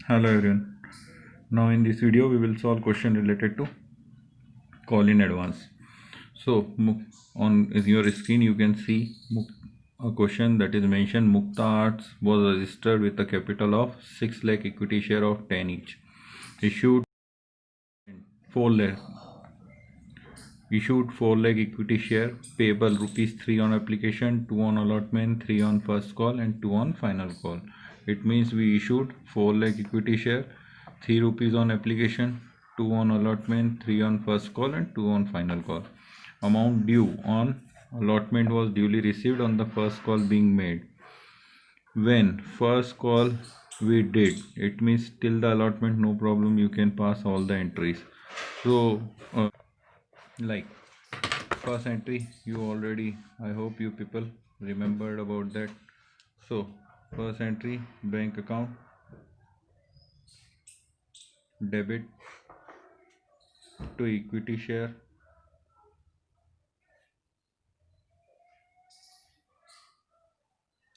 Hello everyone. Now in this video we will solve question related to call in advance. So on your screen you can see a question that is mentioned Mukta Arts was registered with a capital of 6 lakh equity share of 10 each. Issued 4 lakh Issued 4 lakh equity share payable rupees 3 on application, 2 on allotment, 3 on first call and 2 on final call. It means we issued 4 lakh equity share, 3 rupees on application, 2 on allotment, 3 on first call and 2 on final call. Amount due on allotment was duly received on the first call being made. When first call we did, it means till the allotment no problem, you can pass all the entries. So like first entry you already, I hope you people remembered about that. So first entry, bank account debit to equity share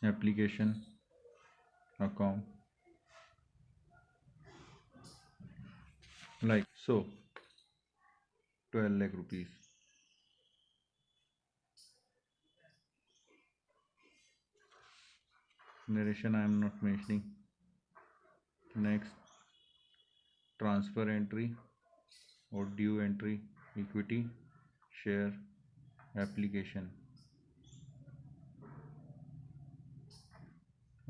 application account, like so, 12 lakh rupees. Narration I am not mentioning. Next, transfer entry or due entry, equity share application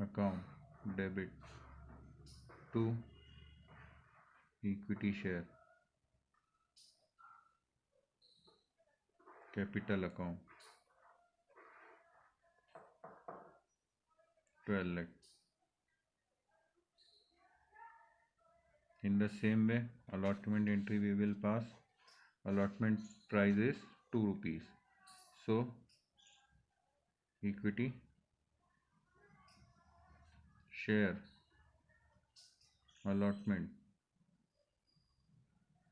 account debit to equity share capital account 12 lakh. In the same way, allotment entry we will pass. Allotment price is 2 rupees. So equity share allotment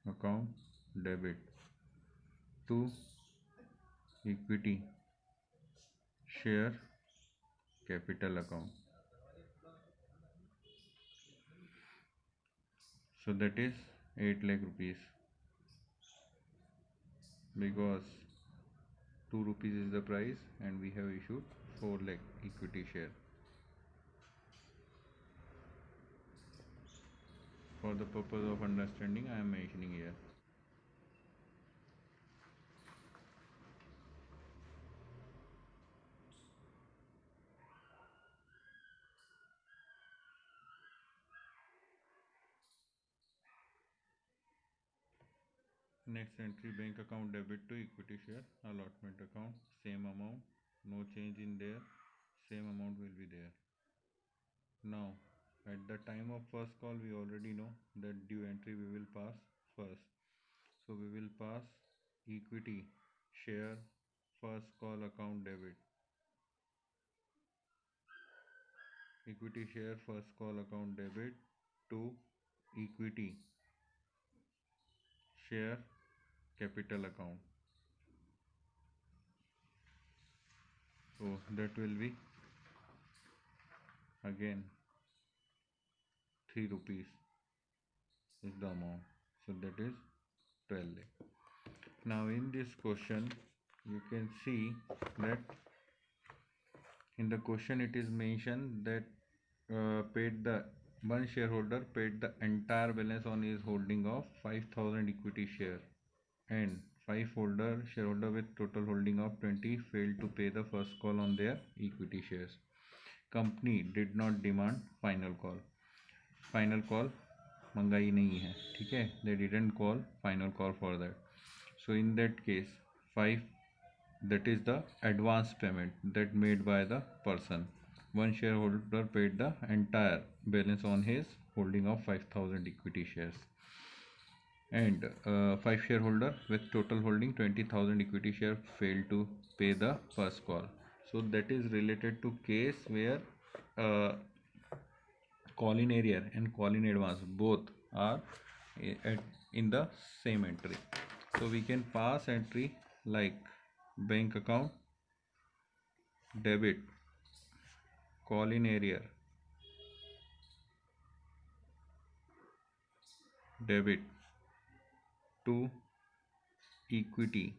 account debit to equity share capital account. So that is 8 lakh rupees, because 2 rupees is the price and we have issued 4 lakh equity share. For the purpose of understanding, I am mentioning here. Next entry, bank account debit to equity share allotment account, same amount, no change in there, same amount will be there. Now at the time of first call we already know that due entry we will pass first. So we will pass equity share first call account debit, equity share first call account debit to equity share capital account. So that will be again 3 rupees is the amount. So that is 12 lakh. Now in this question you can see that in the question it is mentioned that paid the one shareholder paid the entire balance on his holding of 5000 equity share, and 5 shareholder with total holding of 20 failed to pay the first call on their equity shares. Company did not demand final call. Final call मंगाई नहीं है, ठीक है, they didn't call final call for that. So in that case 5, that is the advance payment that made by the person. One shareholder paid the entire balance on his holding of 5000 equity shares, and 5 shareholder with total holding 20,000 equity share failed to pay the first call. So that is related to case where uh, call in arrear and call in advance both are in the same entry. So we can pass entry like bank account debit, call in arrear, debit to equity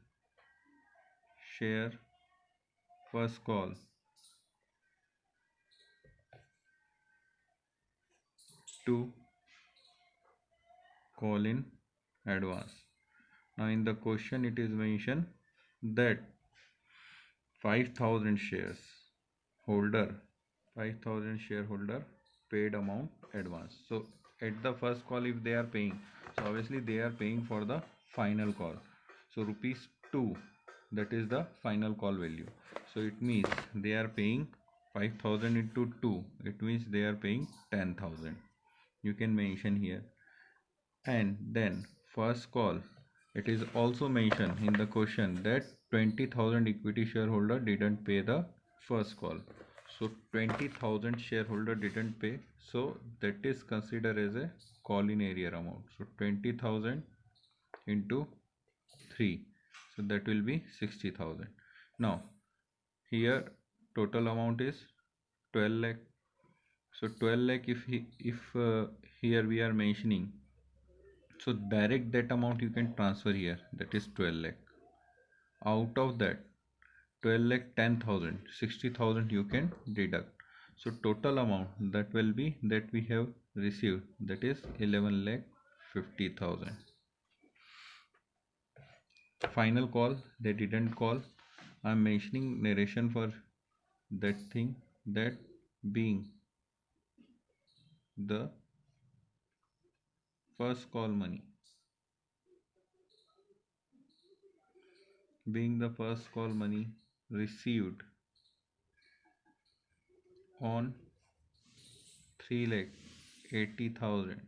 share first call to call in advance. Now in the question it is mentioned that 5000 shares holder 5000 shareholder paid amount advance. So at the first call if they are paying, so obviously they are paying for the final call. So rupees 2, that is the final call value. So it means they are paying 5000 into 2, it means they are paying 10,000. You can mention here. And then first call, it is also mentioned in the question that 20,000 equity shareholder didn't pay the first call. So 20,000 shareholder didn't pay, so that is considered as a call in arrear amount. So 20,000 into 3, so that will be 60,000. Now here total amount is 12 lakh. So 12 lakh if here we are mentioning, so direct that amount you can transfer here, that is 12 lakh. Out of that 12 lakh 10,000, 60,000 you can deduct. So total amount that will be that we have received, that is 11 lakh 50,000. Final call, they didn't call. I am mentioning narration for that thing, that being the first call money, being the first call money received on 3 lakh 80,000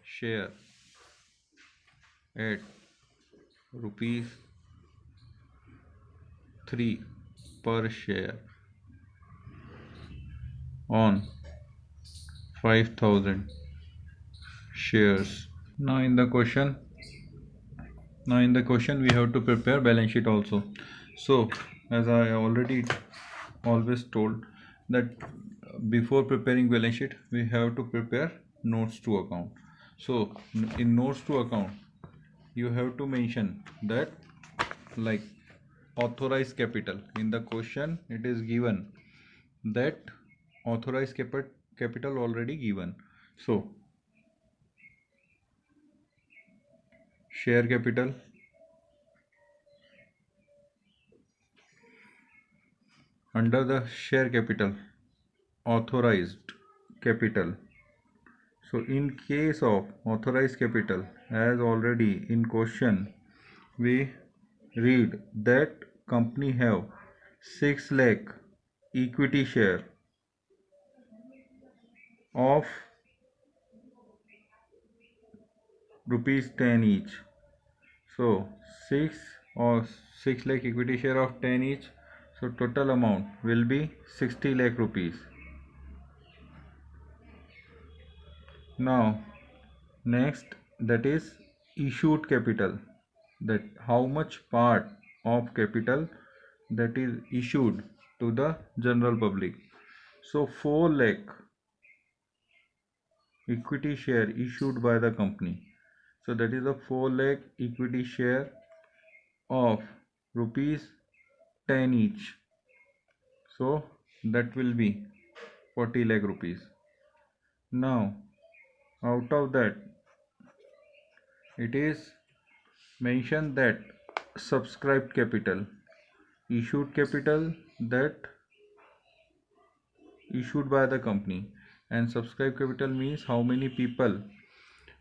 share at rupees 3 per share on 5,000 shares. Now in the question we have to prepare balance sheet also. So as I already always told that before preparing balance sheet we have to prepare notes to account. So in notes to account you have to mention that, like, authorized capital. In the question it is given that authorized capital already given. So share capital, under the share capital, authorized capital. So in case of authorized capital, as already in question we read that company have 6 lakh equity share of rupees 10 each. So 6 or 6 lakh equity share of 10 each, so total amount will be 60 lakh rupees. Now next, that is issued capital, that how much part of capital that is issued to the general public. So 4 lakh equity share issued by the company, so that is a 4 lakh equity share of rupees 10 each, so that will be 40 lakh rupees. Now out of that it is mentioned that subscribed capital, issued capital that issued by the company, and subscribed capital means how many people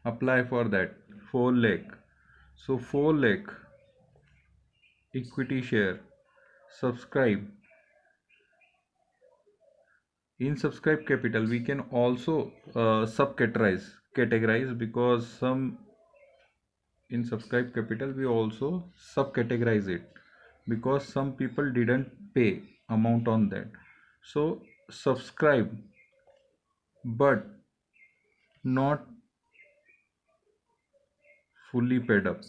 apply for that, 4 lakh. So 4 lakh equity share subscribe. In subscribed capital we can also categorize, because some in subscribed capital we also subcategorize it, because some people didn't pay amount on that. So subscribe but not fully paid up.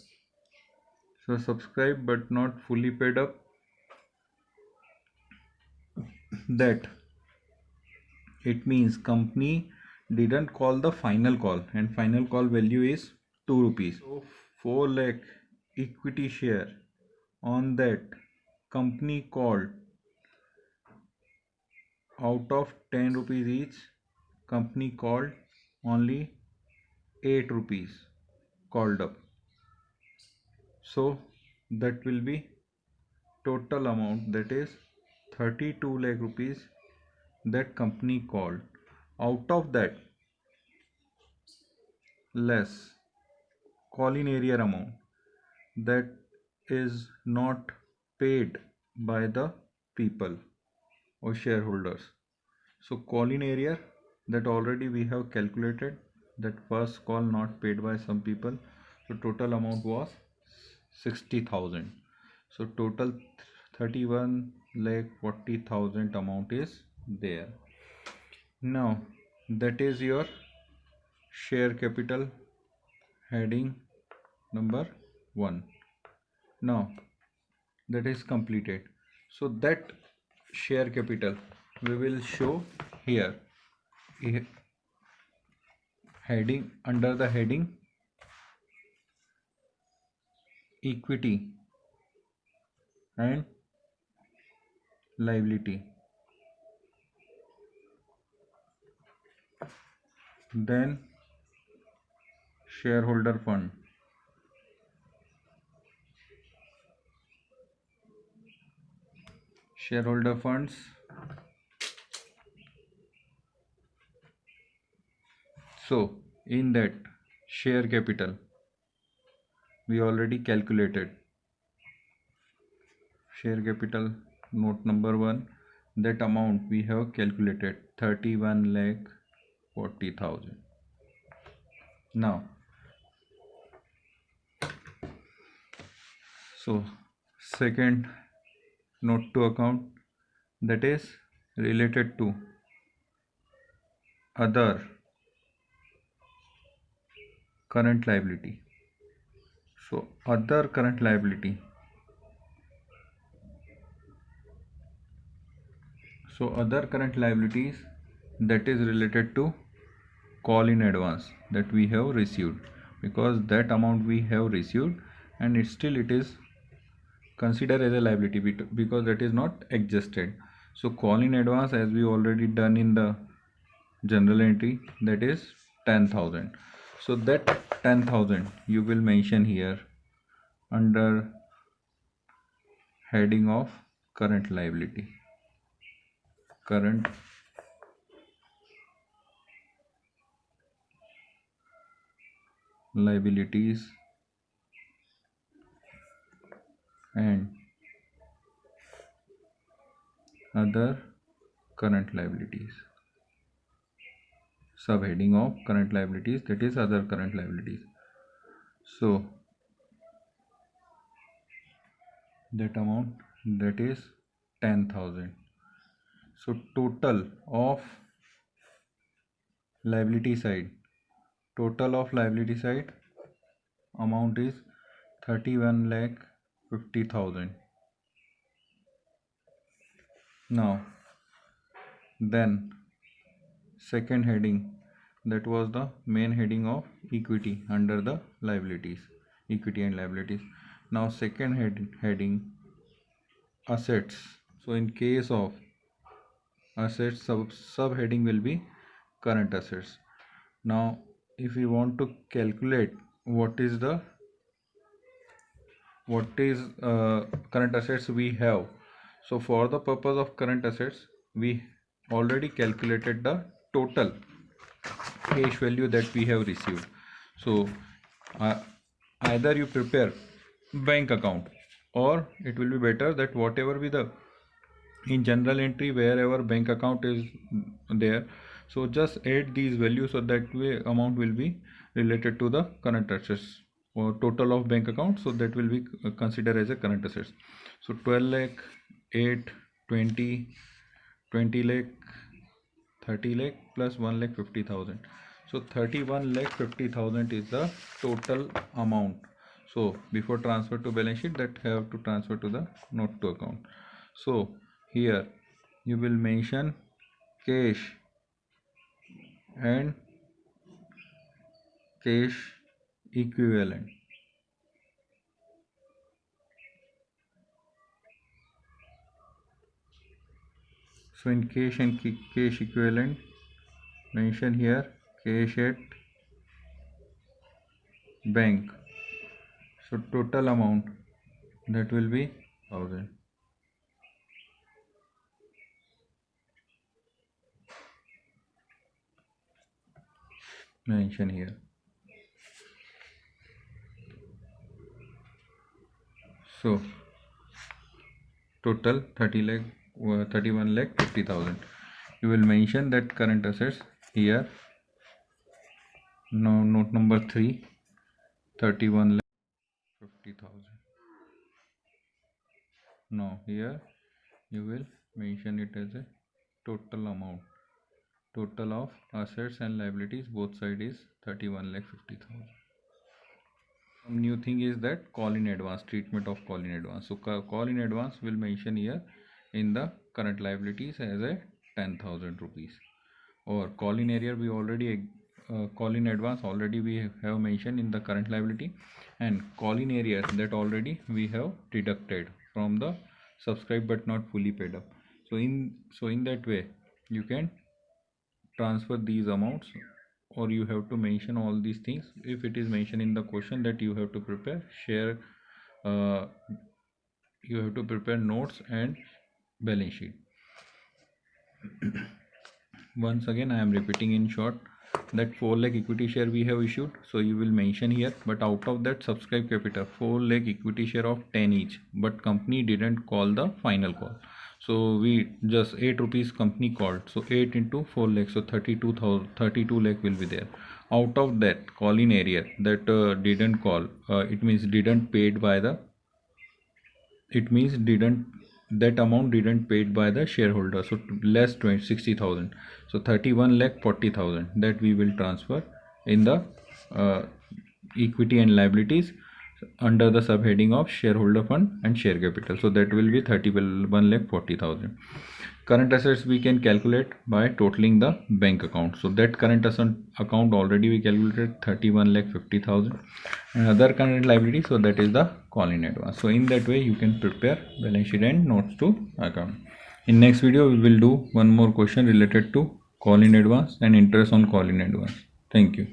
So subscribe but not fully paid up, that it means company didn't call the final call, and final call value is 2 rupees. So 4 lakh equity share, on that company called, out of 10 rupees each, company called only 8 rupees called up. So that will be total amount, that is 32 lakh rupees that company called. Out of that, less call in area amount that is not paid by the people or shareholders. So call in area, that already we have calculated, that first call not paid by some people. So total amount was 60,000. So total 31 lakh 40,000 amount is there. Now that is your share capital heading number 1. Now that is completed. So that share capital we will show here, heading, under the heading equity and liability. Then shareholder fund. Shareholder funds. So in that share capital we already calculated. Share capital note number 1, that amount we have calculated 31 lakh 40,000. Now so second note to account, that is related to other current liability. So other current liability. So other current liabilities, that is related to call in advance that we have received, because that amount we have received and it is considered as a liability because that is not adjusted. So call in advance, as we already done in the general entry, that is 10,000. So that 10,000 you will mention here under heading of current liability. Current liabilities and other current liabilities. Subheading of current liabilities, that is other current liabilities. So that amount, that is 10,000. So total of liability side, amount is 31 lakh 50,000. Now then second heading, that was the main heading of equity under the liabilities, equity and liabilities. Now second heading assets. So in case of assets, subheading will be current assets. Now if we want to calculate what is current assets we have, so for the purpose of current assets we already calculated the total cash value that we have received. So either you prepare bank account, or it will be better that whatever be the in general entry, wherever bank account is there, so just add these values, so that way amount will be related to the current assets or total of bank account, so that will be considered as a current assets. So 12 lakh 8 20 20 lakh 30 lakh plus 1 lakh 50,000. So 31 lakh 50,000 is the total amount. So before transfer to balance sheet, that have to transfer to the note to account. So here you will mention cash and cash equivalent. So in cash and cash equivalent, mention here cash at bank. So total amount that will be 1000. Mention here. So total 31,50,000. You will mention that current assets here. Now note number 3, 31,50,000. Now here you will mention it as a total amount. Total of assets and liabilities both side is 31,50,000. New thing is that call in advance, treatment of call in advance. So call in advance will mention here in the current liabilities as a 10,000 rupees. Or call in area we already call in advance already we have mentioned in the current liability, and call in areas that already we have deducted from the subscribed but not fully paid up. So in that way you can transfer these amounts, or you have to mention all these things. If it is mentioned in the question that you have to prepare you have to prepare notes and balance sheet. Once again I am repeating in short that 4 lakh equity share we have issued, so you will mention here, but out of that subscribed capital 4 lakh equity share of 10 each, but company didn't call the final call, so we just 8 rupees company called, so 8 into 4 lakh, so 32 lakh will be there. Out of that call in area that didn't call, it means didn't paid by the, that amount didn't paid by the shareholder, so less 60,000, so 31,40,000 that we will transfer in the equity and liabilities under the subheading of shareholder fund and share capital, so that will be 31,40,000. Current assets we can calculate by totaling the bank account, so that current asset account already we calculated 31,50,000, and other current liability, so that is the call in advance. So in that way you can prepare balance sheet and notes to account. In next video we will do one more question related to call in advance and interest on call in advance. Thank you.